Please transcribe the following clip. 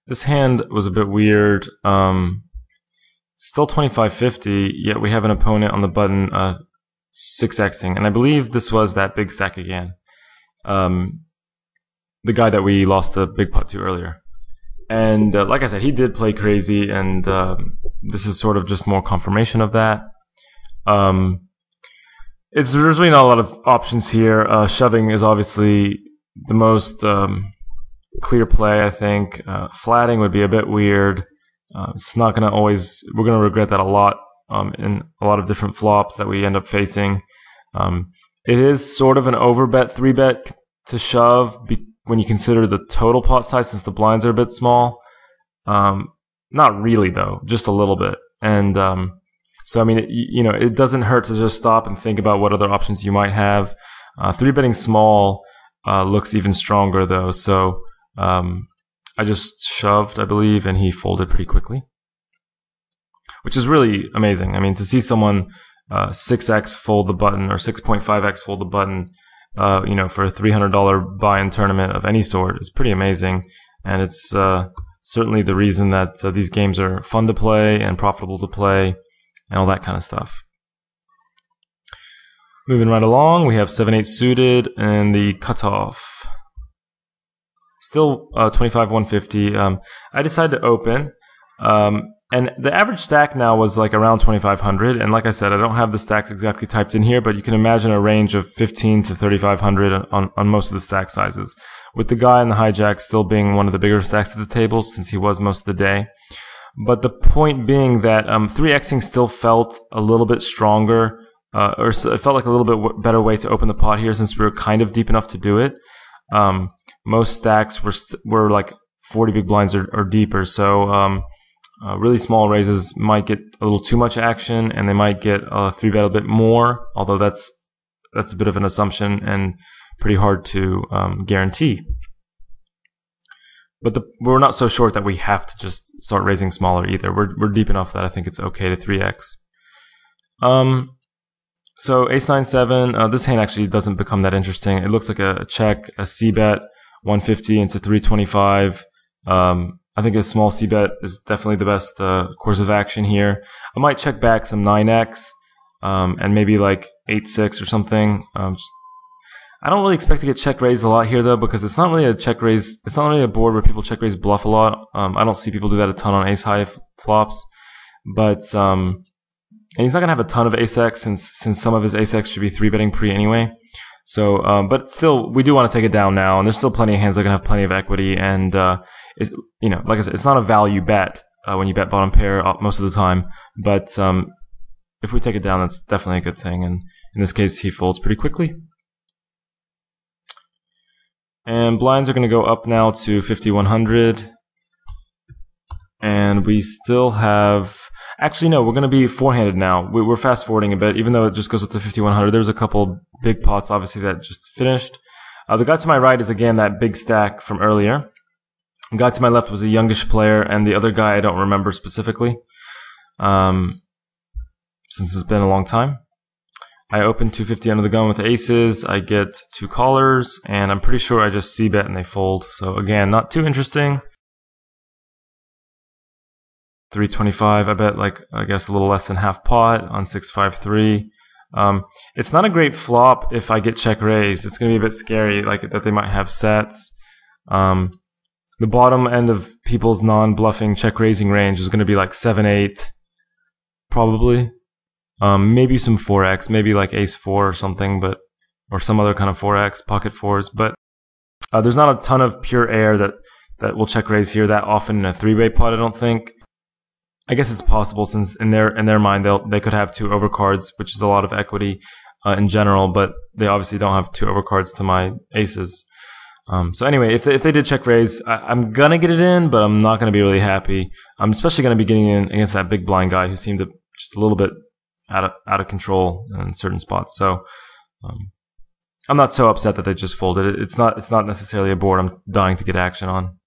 This hand was a bit weird. Still 25-50, yet we have an opponent on the button 6xing, and I believe this was that big stack again. The guy that we lost the big putt to earlier. And like I said, he did play crazy, and this is sort of just more confirmation of that. There's really not a lot of options here. Shoving is obviously the most clear play, I think. Flatting would be a bit weird. It's not going to always, we're going to regret that a lot in a lot of different flops that we end up facing. It is sort of an overbet, 3-bet to shove when you consider the total pot size, since the blinds are a bit small. Not really though, just a little bit. And so I mean, it doesn't hurt to just stop and think about what other options you might have. 3-betting small looks even stronger though. So I just shoved, I believe, and he folded pretty quickly, which is really amazing. I mean, to see someone 6x fold the button or 6.5x fold the button, for a $300 buy-in tournament of any sort is pretty amazing, and it's certainly the reason that these games are fun to play and profitable to play and all that kind of stuff. Moving right along, we have 7-8 suited and the cutoff. Still 25-150. I decided to open, and the average stack now was like around 2,500. And like I said, I don't have the stacks exactly typed in here, but you can imagine a range of 15 to 3,500 on most of the stack sizes, with the guy in the hijack still being one of the bigger stacks at the table since he was most of the day. But the point being that 3xing still felt a little bit stronger, or it felt like a little bit better way to open the pot here, since we were kind of deep enough to do it. Most stacks were like 40 big blinds or deeper, so really small raises might get a little too much action, and they might get a 3-bet a bit more, although that's a bit of an assumption and pretty hard to guarantee. But we're not so short that we have to just start raising smaller either. We're deep enough that I think it's okay to 3x. So ace-9-7, this hand actually doesn't become that interesting. It looks like a check, a c-bet, 150 into 325. I think a small c-bet is definitely the best course of action here. I might check back some 9x and maybe like 8-6 or something. I don't really expect to get check raised a lot here though, because it's not really a check raise. It's not really a board where people check raise bluff a lot. I don't see people do that a ton on ace-high flops, but and he's not gonna have a ton of ace-x since some of his ace-x should be 3-betting pre anyway. So, but still, we do want to take it down now, and there's still plenty of hands that are gonna have plenty of equity, and like I said, it's not a value bet when you bet bottom pair most of the time. But if we take it down, that's definitely a good thing. And in this case, he folds pretty quickly. And blinds are going to go up now to 5,100. And we still have... Actually, no, we're going to be four-handed now. We're fast-forwarding a bit, even though it just goes up to 5,100. There's a couple big pots, obviously, that just finished. The guy to my right is, again, that big stack from earlier. The guy to my left was a youngish player, and the other guy I don't remember specifically, since it's been a long time. I opened 250 under the gun with aces. I get two callers, and I'm pretty sure I just c-bet and they fold. So again, not too interesting. 325, I bet like, I guess a little less than half pot on 653. It's not a great flop if I get check raised. It's going to be a bit scary, like that they might have sets. The bottom end of people's non-bluffing check raising range is going to be like 7-8, probably. Maybe some 4x, maybe like ace-4 or something, but or some other kind of 4x, pocket fours. But there's not a ton of pure air that will check raise here that often in a three-way pot, I don't think. I guess it's possible, since in their mind they could have two overcards, which is a lot of equity in general, but they obviously don't have two overcards to my aces. So anyway, if they did check raise, I'm gonna get it in, but I'm not gonna be really happy. I'm especially gonna be getting in against that big blind guy who seemed to just a little bit out of control in certain spots. So I'm not so upset that they just folded it. It's not necessarily a board I'm dying to get action on.